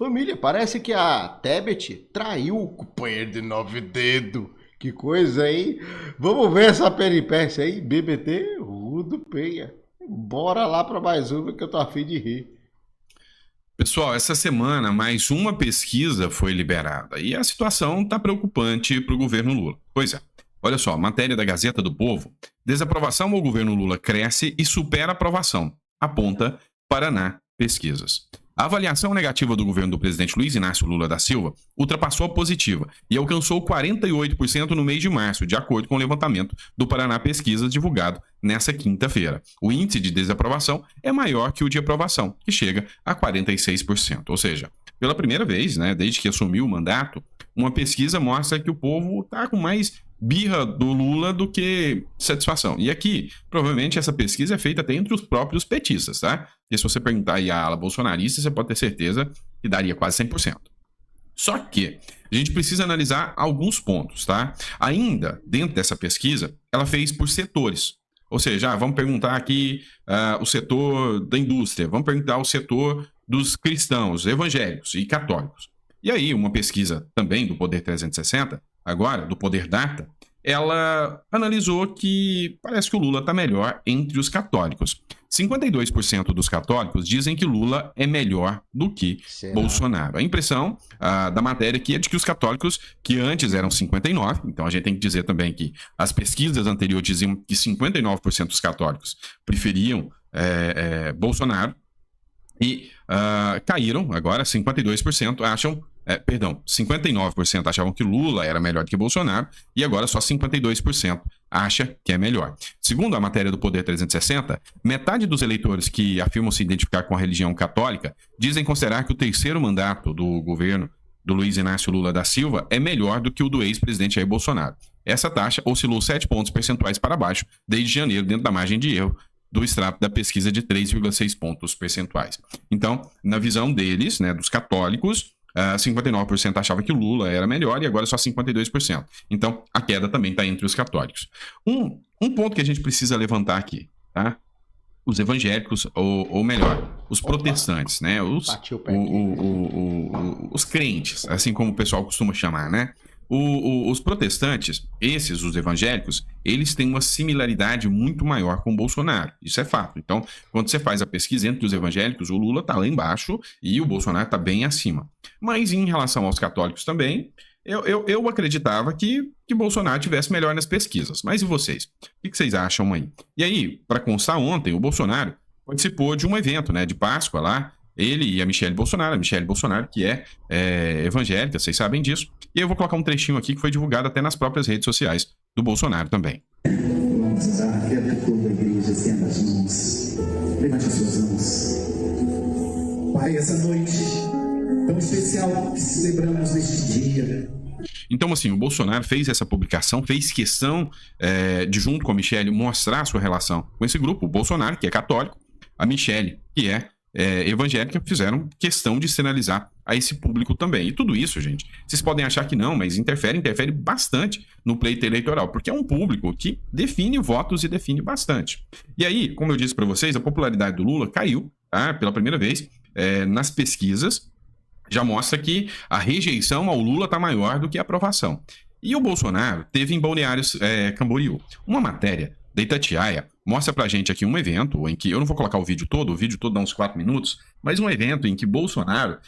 Família, parece que a Tebet traiu o companheiro de 9 dedos. Que coisa, hein? Vamos ver essa peripécia aí. BBT, Rudo Penha. Bora lá pra mais uma que eu tô a fim de rir. Pessoal, essa semana mais uma pesquisa foi liberada e a situação está preocupante para o governo Lula. Pois é, olha só, matéria da Gazeta do Povo: desaprovação ao governo Lula cresce e supera a aprovação, aponta Paraná Pesquisas. A avaliação negativa do governo do presidente Luiz Inácio Lula da Silva ultrapassou a positiva e alcançou 48% no mês de março, de acordo com o levantamento do Paraná Pesquisas divulgado nesta quinta-feira. O índice de desaprovação é maior que o de aprovação, que chega a 46%. Ou seja, pela primeira vez, né, desde que assumiu o mandato, uma pesquisa mostra que o povo está com mais birra do Lula do que satisfação. E aqui, provavelmente, essa pesquisa é feita até entre os próprios petistas, tá? E se você perguntar aí a ala bolsonarista, você pode ter certeza que daria quase 100%. Só que a gente precisa analisar alguns pontos, tá? Ainda, dentro dessa pesquisa, ela fez por setores. Ou seja, vamos perguntar aqui o setor da indústria, vamos perguntar o setor dos cristãos, evangélicos e católicos. E aí, uma pesquisa também do Poder 360, agora, do Poder Data, ela analisou que parece que o Lula está melhor entre os católicos. 52% dos católicos dizem que Lula é melhor do que Bolsonaro. A impressão da matéria aqui é de que os católicos, que antes eram 59%, então a gente tem que dizer também que as pesquisas anteriores diziam que 59% dos católicos preferiam Bolsonaro, e caíram, agora 52% acham, 59% achavam que Lula era melhor do que Bolsonaro, e agora só 52% acha que é melhor. Segundo a matéria do Poder 360, metade dos eleitores que afirmam se identificar com a religião católica dizem considerar que o terceiro mandato do governo do Luiz Inácio Lula da Silva é melhor do que o do ex-presidente Jair Bolsonaro. Essa taxa oscilou 7 pontos percentuais para baixo desde janeiro, dentro da margem de erro do extrato da pesquisa de 3,6 pontos percentuais. Então, na visão deles, né, dos católicos, 59% achava que o Lula era melhor e agora só 52%. Então, a queda também está entre os católicos. Um ponto que a gente precisa levantar aqui, tá? Os evangélicos, ou melhor, os protestantes, né? Os crentes, assim como o pessoal costuma chamar, né? Os protestantes, os evangélicos, eles têm uma similaridade muito maior com o Bolsonaro. Isso é fato. Então, quando você faz a pesquisa entre os evangélicos, o Lula está lá embaixo e o Bolsonaro está bem acima. Mas em relação aos católicos também, eu acreditava que Bolsonaro tivesse melhor nas pesquisas. Mas e vocês? O que vocês acham aí? E aí, para constar, ontem o Bolsonaro participou de um evento, né, de Páscoa lá. Ele e a Michelle Bolsonaro, que é evangélica, vocês sabem disso. E eu vou colocar um trechinho aqui que foi divulgado até nas próprias redes sociais do Bolsonaro também. Vamos usar a toda a igreja, estenda as mãos, levante as suas mãos. Pai, essa noite tão especial que celebramos neste dia. Então, assim, o Bolsonaro fez essa publicação, fez questão de, junto com a Michelle, mostrar a sua relação com esse grupo. O Bolsonaro, que é católico, a Michelle, que é evangélica, fizeram questão de sinalizar a esse público também. E tudo isso, gente, vocês podem achar que não, mas interfere bastante no pleito eleitoral, porque é um público que define votos e define bastante. E aí, como eu disse para vocês, a popularidade do Lula caiu, tá? Pela primeira vez nas pesquisas, já mostra que a rejeição ao Lula está maior do que a aprovação. E o Bolsonaro teve em Balneário Camboriú uma matéria da Itatiaia, mostra pra gente aqui um evento em que, eu não vou colocar o vídeo todo dá uns 4 minutos, mas um evento em que Bolsonaro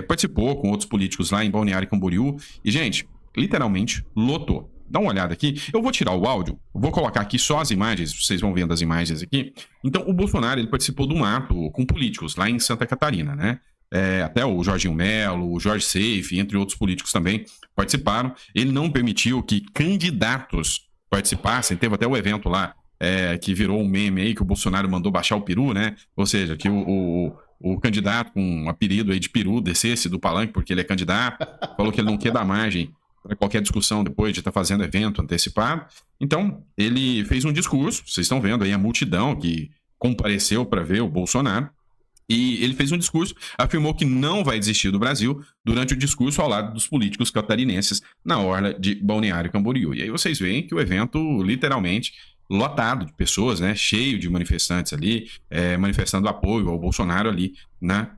participou com outros políticos lá em Balneário Camboriú e, gente, literalmente lotou. Dá uma olhada aqui, eu vou tirar o áudio, vou colocar aqui só as imagens, vocês vão vendo as imagens aqui. Então, o Bolsonaro, ele participou de um ato com políticos lá em Santa Catarina, né? Até o Jorginho Melo, o Jorge Seife, entre outros políticos também participaram. Ele não permitiu que candidatos participassem, teve até o evento lá que virou um meme aí, que o Bolsonaro mandou baixar o peru, né? Ou seja, que o candidato com um apelido aí de peru descesse do palanque porque ele é candidato, falou que ele não quer dar margem para qualquer discussão depois de estar fazendo evento antecipado. Então, ele fez um discurso, vocês estão vendo aí a multidão que compareceu para ver o Bolsonaro, e ele fez um discurso, afirmou que não vai desistir do Brasil durante o discurso ao lado dos políticos catarinenses na orla de Balneário Camboriú. E aí vocês veem que o evento, literalmente, lotado de pessoas, né, cheio de manifestantes ali, manifestando apoio ao Bolsonaro ali na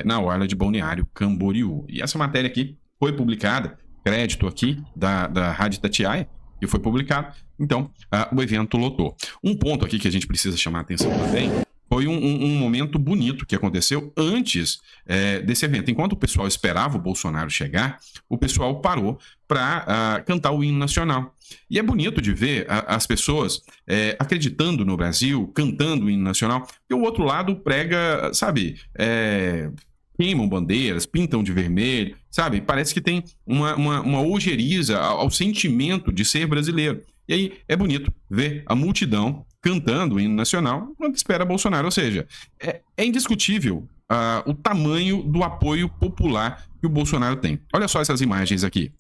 na orla de Balneário Camboriú. E essa matéria aqui foi publicada, crédito aqui da Rádio Itatiaia, que foi publicado. Então, o evento lotou. Um ponto aqui que a gente precisa chamar a atenção também foi um momento bonito que aconteceu antes desse evento. Enquanto o pessoal esperava o Bolsonaro chegar, o pessoal parou para cantar o hino nacional. E é bonito de ver as pessoas acreditando no Brasil, cantando o hino nacional, e o outro lado prega, sabe, queimam bandeiras, pintam de vermelho, sabe? Parece que tem uma ojeriza ao sentimento de ser brasileiro. E aí é bonito ver a multidão cantando o hino nacional enquanto espera Bolsonaro. Ou seja, é indiscutível o tamanho do apoio popular que o Bolsonaro tem. Olha só essas imagens aqui.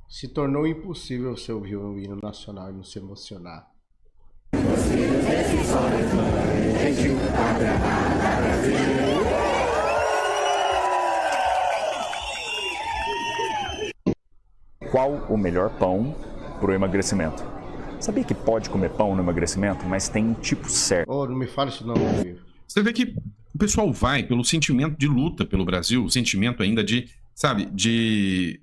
Se tornou impossível você ouvir o hino nacional e não se emocionar. Qual o melhor pão para o emagrecimento? Sabia que pode comer pão no emagrecimento, mas tem um tipo certo. Oh, não me fale isso não, meu filho. Você vê que o pessoal vai pelo sentimento de luta pelo Brasil, o sentimento ainda de, sabe, de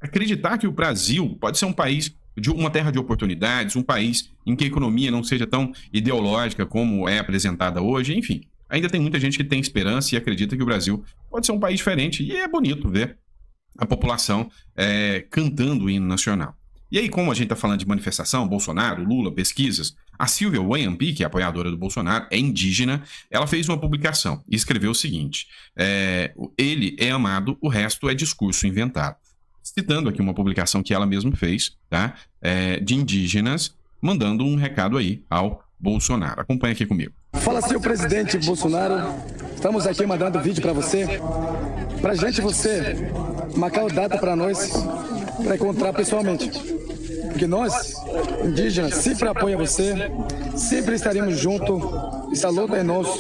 acreditar que o Brasil pode ser um país, de uma terra de oportunidades, um país em que a economia não seja tão ideológica como é apresentada hoje, enfim. Ainda tem muita gente que tem esperança e acredita que o Brasil pode ser um país diferente, e é bonito ver a população cantando o hino nacional. E aí, como a gente está falando de manifestação, Bolsonaro, Lula, pesquisas, a Silvia Wayampi, que é apoiadora do Bolsonaro, é indígena, ela fez uma publicação e escreveu o seguinte: ele é amado, o resto é discurso inventado. Citando aqui uma publicação que ela mesma fez, tá? De indígenas, mandando um recado aí ao Bolsonaro. Acompanha aqui comigo. Fala, senhor presidente Bolsonaro. Estamos aqui mandando vídeo para você. Pra gente você marcar a data para nós, para encontrar pessoalmente. Porque nós, indígenas, sempre apoiamos você, sempre estaremos juntos. Essa luta é nossa.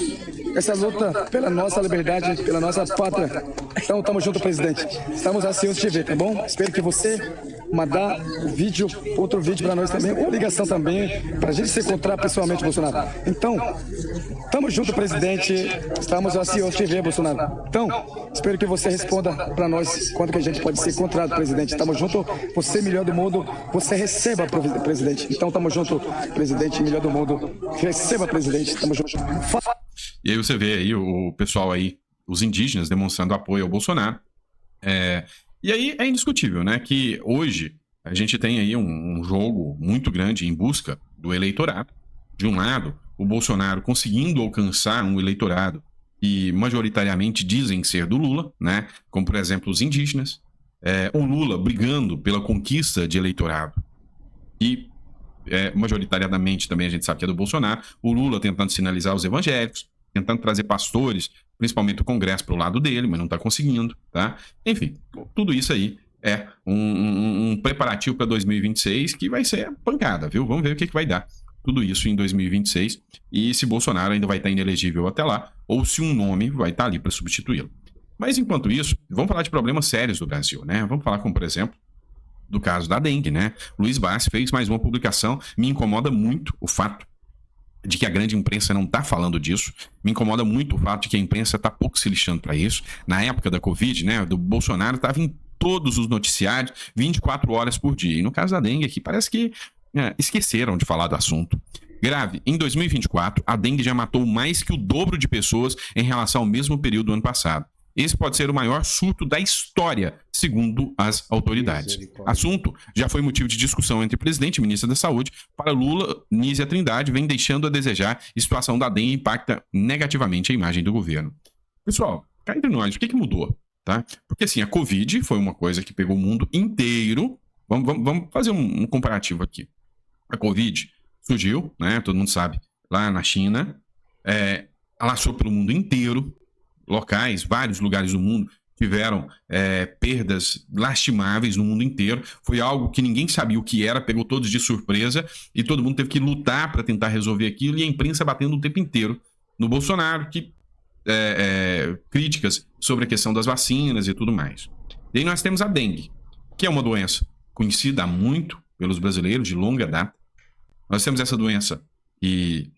Essa luta pela nossa liberdade, pela nossa pátria. Então, estamos juntos, presidente. Estamos ansiosos de te ver, tá bom? Espero que você mandar vídeo, outro vídeo para nós também, ou ligação também, para a gente se encontrar pessoalmente, Bolsonaro. Então, estamos juntos, presidente. Estamos ansiosos de te ver, Bolsonaro. Então, espero que você responda para nós quando que a gente pode ser encontrado, presidente. Estamos juntos. Você, melhor do mundo. Você receba, presidente. Então, estamos juntos, presidente, melhor do mundo. Receba, presidente. Estamos juntos. E aí você vê aí o pessoal aí, os indígenas, demonstrando apoio ao Bolsonaro. E aí é indiscutível, né, que hoje a gente tem aí um jogo muito grande em busca do eleitorado. De um lado, o Bolsonaro conseguindo alcançar um eleitorado que majoritariamente dizem ser do Lula, né, como por exemplo os indígenas. O Lula brigando pela conquista de eleitorado e majoritariamente também a gente sabe que é do Bolsonaro. O Lula tentando sinalizar os evangélicos, tentando trazer pastores, principalmente o Congresso, para o lado dele, mas não está conseguindo, tá? Enfim, tudo isso aí é um preparativo para 2026 que vai ser pancada, viu? Vamos ver o que vai dar tudo isso em 2026 e se Bolsonaro ainda vai estar inelegível até lá ou se um nome vai estar ali para substituí-lo. Mas enquanto isso, vamos falar de problemas sérios do Brasil, né? Vamos falar como, por exemplo, do caso da dengue, né? Luiz Bassi fez mais uma publicação. Me incomoda muito o fato de que a grande imprensa não está falando disso. Me incomoda muito o fato de que a imprensa está pouco se lixando para isso. Na época da Covid, né, do Bolsonaro, estava em todos os noticiários 24 horas por dia. E no caso da dengue aqui, parece que esqueceram de falar do assunto. Grave, em 2024, a dengue já matou mais que o dobro de pessoas em relação ao mesmo período do ano passado. Esse pode ser o maior surto da história, segundo as autoridades. Assunto já foi motivo de discussão entre o presidente e ministra da Saúde. Para Lula, Nízia Trindade vem deixando a desejar e a situação da dengue impacta negativamente a imagem do governo. Pessoal, cá entre nós, o que mudou? Tá? Porque assim, a Covid foi uma coisa que pegou o mundo inteiro. Vamos fazer um comparativo aqui. A Covid surgiu, né, todo mundo sabe, lá na China, alastrou pelo mundo inteiro. Locais, vários lugares do mundo tiveram perdas lastimáveis no mundo inteiro. Foi algo que ninguém sabia o que era, pegou todos de surpresa e todo mundo teve que lutar para tentar resolver aquilo, e a imprensa batendo o tempo inteiro no Bolsonaro, críticas sobre a questão das vacinas e tudo mais. E aí nós temos a dengue, que é uma doença conhecida há muito pelos brasileiros, de longa data. Nós temos essa doença e,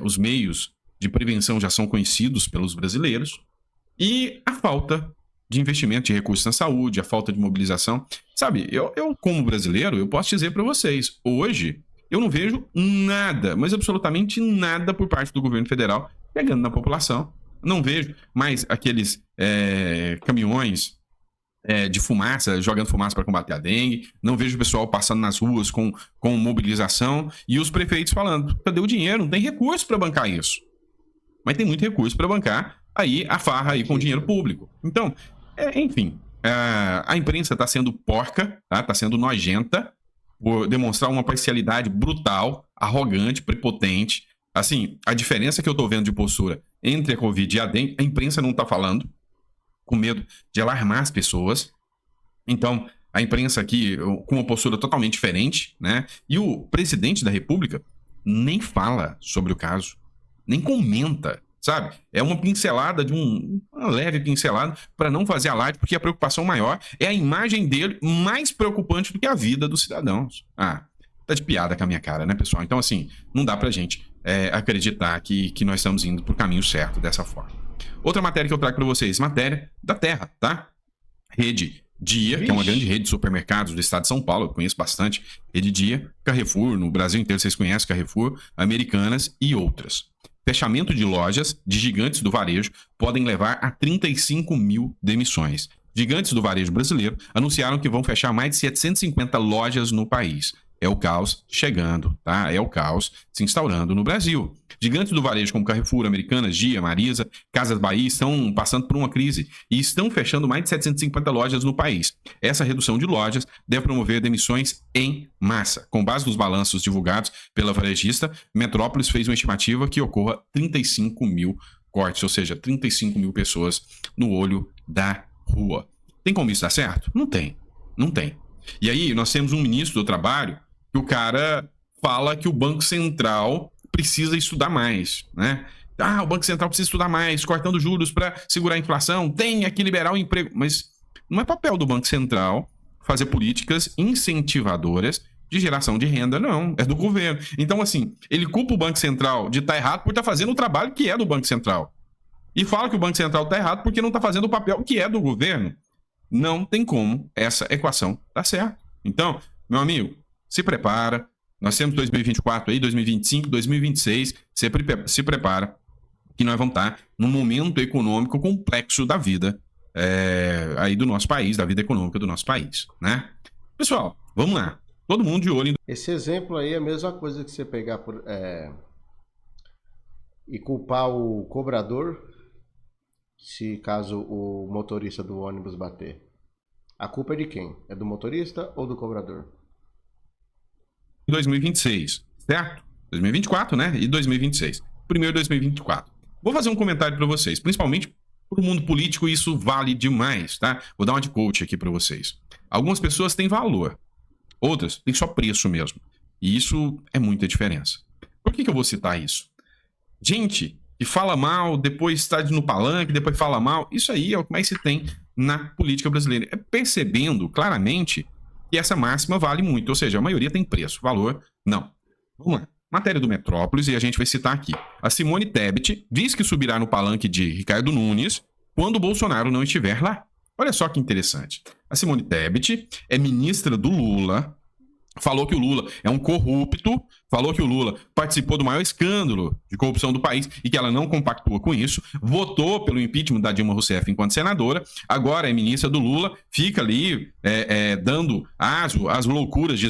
os meios de prevenção já são conhecidos pelos brasileiros. E a falta de investimento de recursos na saúde, a falta de mobilização. Eu como brasileiro, eu posso dizer para vocês, hoje eu não vejo nada, mas absolutamente nada por parte do governo federal pegando na população. Não vejo mais aqueles caminhões de fumaça, jogando fumaça para combater a dengue. Não vejo o pessoal passando nas ruas com mobilização. E os prefeitos falando, cadê o dinheiro? Não tem recurso para bancar isso. Mas tem muito recurso para bancar aí a farra aí com o dinheiro público. Então, enfim, a imprensa está sendo porca, está sendo nojenta, por demonstrar uma parcialidade brutal, arrogante, prepotente. Assim, a diferença que eu estou vendo de postura entre a Covid e a dengue, a imprensa não está falando, com medo de alarmar as pessoas. Então, a imprensa aqui com uma postura totalmente diferente, né? E o presidente da República nem fala sobre o caso, nem comenta, É uma pincelada, uma leve pincelada para não fazer alarde, porque a preocupação maior é a imagem dele mais preocupante do que a vida dos cidadãos. Tá de piada com a minha cara, né, pessoal? Então, assim, não dá pra gente acreditar que nós estamos indo pro caminho certo dessa forma. Outra matéria que eu trago para vocês, matéria da Terra, tá? Rede Dia, que é uma grande rede de supermercados do estado de São Paulo, eu conheço bastante. Rede Dia, Carrefour, no Brasil inteiro vocês conhecem Carrefour, Americanas e outras. Fechamento de lojas de gigantes do varejo podem levar a 35 mil demissões. Gigantes do varejo brasileiro anunciaram que vão fechar mais de 750 lojas no país. É o caos chegando, tá? É o caos se instaurando no Brasil. Gigantes do varejo como Carrefour, Americanas, Dia, Marisa, Casas Bahia estão passando por uma crise e estão fechando mais de 750 lojas no país. Essa redução de lojas deve promover demissões em massa. Com base nos balanços divulgados pela varejista, Metrópolis fez uma estimativa que ocorra 35 mil cortes, ou seja, 35 mil pessoas no olho da rua. Tem como isso dar certo? Não tem. Não tem. E aí nós temos um ministro do Trabalho que o cara fala que o Banco Central precisa estudar mais, né? O Banco Central precisa estudar mais, cortando juros para segurar a inflação, tem que liberar o emprego. Mas não é papel do Banco Central fazer políticas incentivadoras de geração de renda, não. É do governo. Então, assim, ele culpa o Banco Central de estar errado por estar fazendo o trabalho que é do Banco Central. E fala que o Banco Central está errado porque não está fazendo o papel que é do governo. Não tem como essa equação dar certo. Então, meu amigo, se prepara. Nós temos 2024 aí, 2025, 2026. Se prepara que nós vamos estar num momento econômico complexo da vida aí do nosso país, da vida econômica do nosso país, né? Pessoal, vamos lá. Todo mundo de olho em... Esse exemplo aí é a mesma coisa que você pegar e culpar o cobrador se caso o motorista do ônibus bater. A culpa é de quem? É do motorista ou do cobrador? 2026, certo? 2024, né? E 2026. Primeiro 2024. Vou fazer um comentário para vocês, principalmente para o mundo político, isso vale demais, tá? Vou dar uma de coach aqui para vocês. Algumas pessoas têm valor, outras têm só preço mesmo. E isso é muita diferença. Por que eu vou citar isso? Gente que fala mal, depois está no palanque, depois fala mal, isso aí é o que mais se tem na política brasileira. É percebendo claramente que essa máxima vale muito, ou seja, a maioria tem preço, valor não. Vamos lá. Matéria do Metrópolis, e a gente vai citar aqui. A Simone Tebet diz que subirá no palanque de Ricardo Nunes quando o Bolsonaro não estiver lá. Olha só que interessante. A Simone Tebet é ministra do Lula, falou que o Lula é um corrupto, falou que o Lula participou do maior escândalo de corrupção do país e que ela não compactua com isso, votou pelo impeachment da Dilma Rousseff enquanto senadora, agora é ministra do Lula, fica ali dando aso às loucuras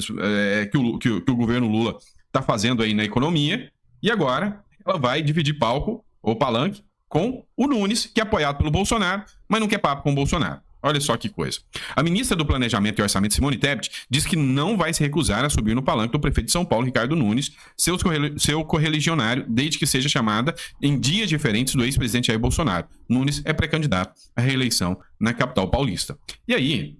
que o governo Lula está fazendo aí na economia, e agora ela vai dividir palco ou palanque com o Nunes, que é apoiado pelo Bolsonaro, mas não quer papo com o Bolsonaro. Olha só que coisa. A ministra do Planejamento e Orçamento, Simone Tebet, diz que não vai se recusar a subir no palanque do prefeito de São Paulo, Ricardo Nunes, seu correligionário, desde que seja chamada em dias diferentes do ex-presidente Jair Bolsonaro. Nunes é pré-candidato à reeleição na capital paulista. E aí,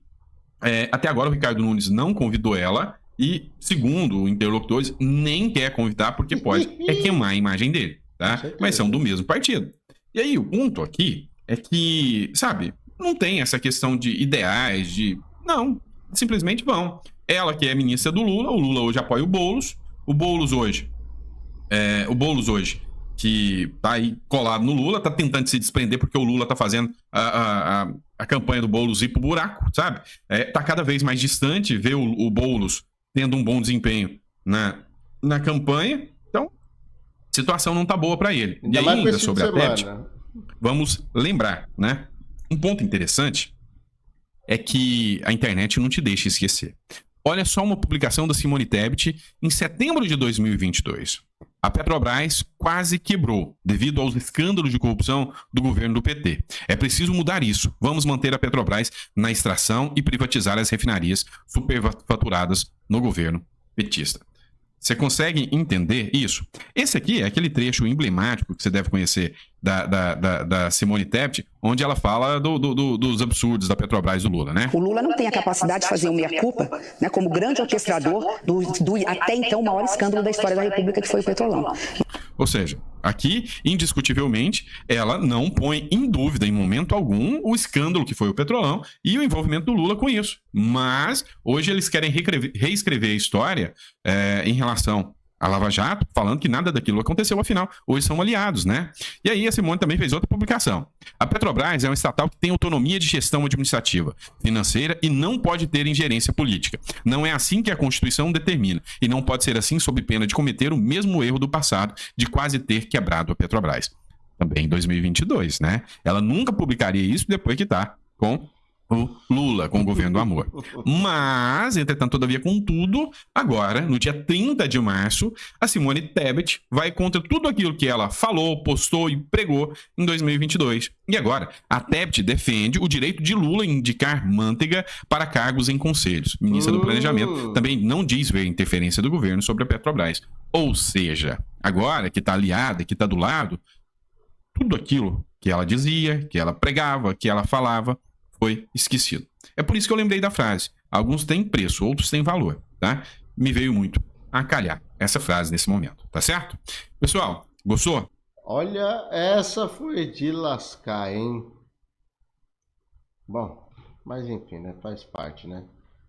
até agora o Ricardo Nunes não convidou ela e, segundo interlocutores, nem quer convidar porque pode queimar a imagem dele, tá? Mas são do mesmo partido. E aí, o ponto aqui é que, sabe, não tem essa questão de ideais, Não, simplesmente vão. Ela que é ministra do Lula, o Lula hoje apoia o Boulos hoje, que tá aí colado no Lula, tá tentando se desprender porque o Lula tá fazendo a campanha do Boulos ir pro buraco, sabe? Tá cada vez mais distante, ver o Boulos tendo um bom desempenho na campanha, então a situação não tá boa para ele. E ainda sobre a Tebet, vamos lembrar, né? Um ponto interessante é que a internet não te deixa esquecer. Olha só uma publicação da Simone Tebet em setembro de 2022. A Petrobras quase quebrou devido aos escândalos de corrupção do governo do PT. É preciso mudar isso. Vamos manter a Petrobras na extração e privatizar as refinarias superfaturadas no governo petista. Você consegue entender isso? Esse aqui é aquele trecho emblemático que você deve conhecer da Simone Tebet, onde ela fala dos absurdos da Petrobras do Lula, né? O Lula não tem a capacidade de fazer uma meia-culpa, né, como grande orquestrador do até então maior escândalo da história da República, que foi o Petrolão. Ou seja, aqui, indiscutivelmente, ela não põe em dúvida, em momento algum, o escândalo que foi o Petrolão e o envolvimento do Lula com isso. Mas, hoje, eles querem reescrever a história em relação a Lava Jato, falando que nada daquilo aconteceu, afinal, hoje são aliados, né? E aí a Simone também fez outra publicação. A Petrobras é uma estatal que tem autonomia de gestão administrativa, financeira e não pode ter ingerência política. Não é assim que a Constituição determina, e não pode ser assim sob pena de cometer o mesmo erro do passado, de quase ter quebrado a Petrobras. Também em 2022, né? Ela nunca publicaria isso depois que tá com o Lula, com o governo do amor. Mas, entretanto, todavia, contudo, agora, no dia 30 de março, a Simone Tebet vai contra tudo aquilo que ela falou, postou e pregou em 2022. E agora, a Tebet defende o direito de Lula em indicar Manteiga para cargos em conselhos. Ministra do Planejamento também não diz ver interferência do governo sobre a Petrobras. Ou seja, agora que está aliada, que está do lado, tudo aquilo que ela dizia, que ela pregava, que ela falava, foi esquecido. É por isso que eu lembrei da frase. Alguns têm preço, outros têm valor, tá? Me veio muito a calhar essa frase nesse momento, tá certo? Pessoal, gostou? Olha, essa foi de lascar, hein? Bom, mas enfim, né? Faz parte, né?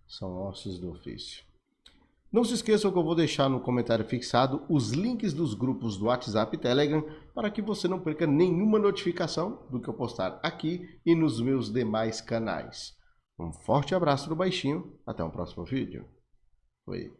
São ossos do ofício. Não se esqueçam que eu vou deixar no comentário fixado os links dos grupos do WhatsApp e Telegram para que você não perca nenhuma notificação do que eu postar aqui e nos meus demais canais. Um forte abraço do Baixinho, até o próximo vídeo. Fui.